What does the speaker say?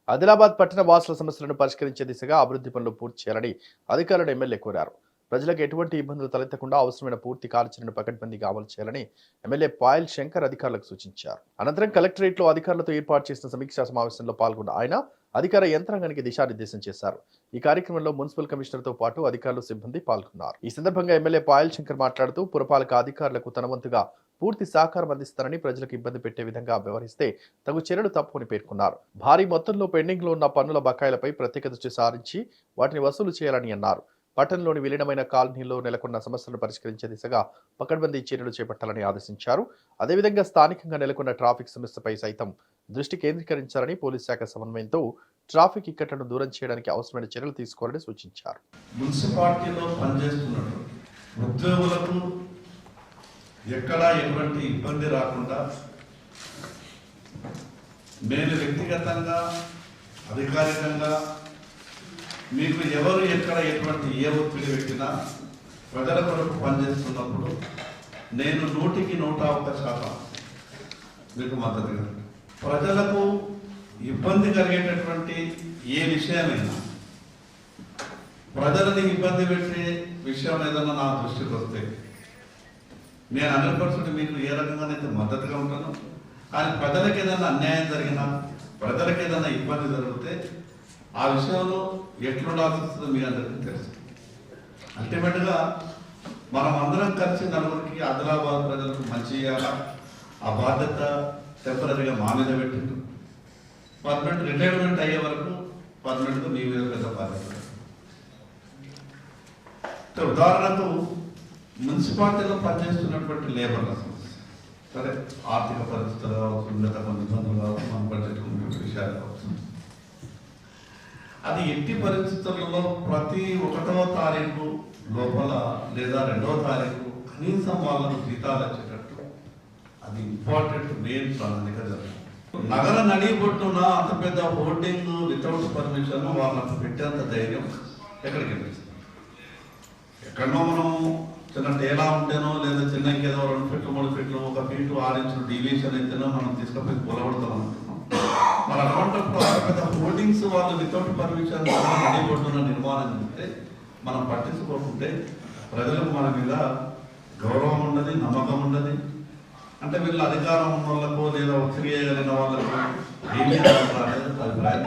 ఆదిలాబాద్ పట్టణ వాసుల సమస్యలను పరిష్కరించే దిశగా అభివృద్ధి పనులు పూర్తి చేయాలని అధికారులను ఎమ్మెల్యే కోరారు. ప్రజలకు ఎటువంటి ఇబ్బందులు తలెత్తకుండా అవసరమైన పూర్తి కార్యాచరణను పకడ్బందీగా అమలు చేయాలని ఎమ్మెల్యే పాయల్ శంకర్ అధికారులకు సూచించారు. అనంతరం కలెక్టరేట్లో అధికారులతో ఏర్పాటు చేసిన సమీక్షా సమావేశంలో పాల్గొన్న ఆయన అధికార యంత్రాంగానికి దిశానిర్దేశం చేశారు. ఈ కార్యక్రమంలో మున్సిపల్ కమిషనర్తో పాటు అధికారులు, సిబ్బంది పాల్గొన్నారు. ఈ సందర్భంగా ఎమ్మెల్యే పాయల్ శంకర్ మాట్లాడుతూ పురపాలక అధికారులకు తన వంతుగా పూర్తి సహకారం అందిస్తారని, ప్రజలకు ఇబ్బంది పెట్టే విధంగా వ్యవహరిస్తే తగు చర్యలు తప్పని పేర్కొన్నారు. భారీ మొత్తంలో పెండింగ్ లో ఉన్న పన్నుల బకాయిలపై ప్రత్యేక దృష్టి సారించి వాటిని వసూలు చేయాలని అన్నారు. పట్టణంలోని విలీనమైన కాలనీలో నెలకొన్న సమస్యలను పరిష్కరించే దిశగా పకడ్బందీ చర్యలు చేపట్టాలని ఆదేశించారు. అదేవిధంగా స్థానికంగా నెలకొన్న ట్రాఫిక్ సమస్యపై సైతం దృష్టి కేంద్రీకరించాలని, పోలీస్ శాఖ సమన్వయంతో ట్రాఫిక్ ఇక్కట్లను దూరం చేయడానికి అవసరమైన చర్యలు తీసుకోవాలని సూచించారు. మున్సిపాలిటీలో పనిచేస్తున్నట్టు ఉద్యోగులకు ఎక్కడా ఎటువంటి ఇబ్బంది రాకుండా నేను వ్యక్తిగతంగా, అధికారికంగా మీకు ఎవరు ఎక్కడ ఎటువంటి ఏ ఒత్తిడి పెట్టినా ప్రజల కొరకు పనిచేస్తున్నప్పుడు నేను 100% మీకు మద్దతుగా, ప్రజలకు ఇబ్బంది కలిగేటటువంటి ఏ విషయమైనా, ప్రజలని ఇబ్బంది పెట్టే విషయం ఏదన్నా నా దృష్టికి వస్తే నేను 100% మీకు ఏ రకంగానైతే మద్దతుగా ఉంటాను. కానీ ప్రజలకు ఏదైనా అన్యాయం జరిగినా, ప్రజలకు ఏదైనా ఇబ్బంది జరిగితే ఆ విషయంలో ఎట్లుండాల్సి వస్తుందో మీ అందరికీ తెలుసు. అల్టిమేట్గా మనం అందరం కలిసి నలుగురికి ఆదిలాబాద్ ప్రజలకు మంచి చేయాలా, ఆ బాధ్యత టెంపరీగా మా మీద పెట్టిండు. పర్మనెంట్ రిటైర్మెంట్ అయ్యే వరకు పర్మనెంట్గా మీ మీద పెద్ద బాధ్యత. ఉదాహరణకు మున్సిపాలిటీలో పనిచేస్తున్నటువంటి లేబర్ల సమస్య, సరే ఆర్థిక పరిస్థితులు కావచ్చు, ఉన్నత కొన్ని ఇబ్బందులు కావచ్చు, మన బడ్జెట్ విషయాలు కావచ్చు, అది ఎట్టి పరిస్థితులలో ప్రతి 1వ తారీఖు లోపల లేదా 2వ తారీఖు కనీసం వాళ్ళకు జీతాలు వచ్చేటట్టు అది ఇంపార్టెంట్ మెయిన్ ప్రణాళిక జరుగుతుంది. నగర నడిబొట్టున అంత పెద్ద హోర్డింగ్ వితౌట్ పర్మిషన్ వాళ్ళకు పెట్టేంత ధైర్యం ఎక్కడికి వెళ్ళిస్తుంది. ఎక్కడో మనం చిన్న డేలా ఉంటేనో లేదా చిన్న ఇంకేదో 2 ఫీట్లు 3 ఫీట్లు 1 ఫీటు 6 ఇంచులు డీవియేషన్ అయితేనో మనం తీసుకుపోయి కూలబడతాం అనుకుంటున్నాం. మన అటువంటిప్పుడు పెద్ద హోర్డింగ్స్ వాళ్ళు వితౌట్ పర్మిషన్ నడిబొట్టున నిర్మాణం చేస్తే మనం పట్టించుకోకుంటే ప్రజలకు మన మీద గౌరవం ఉండదు, నమ్మకం ఉండదు. అంటే వీళ్ళు అధికారం ఉన్న వాళ్ళకు లేదా ఒత్తిడి చేయగలిగిన వాళ్ళకు ఏమీ అభిప్రాయం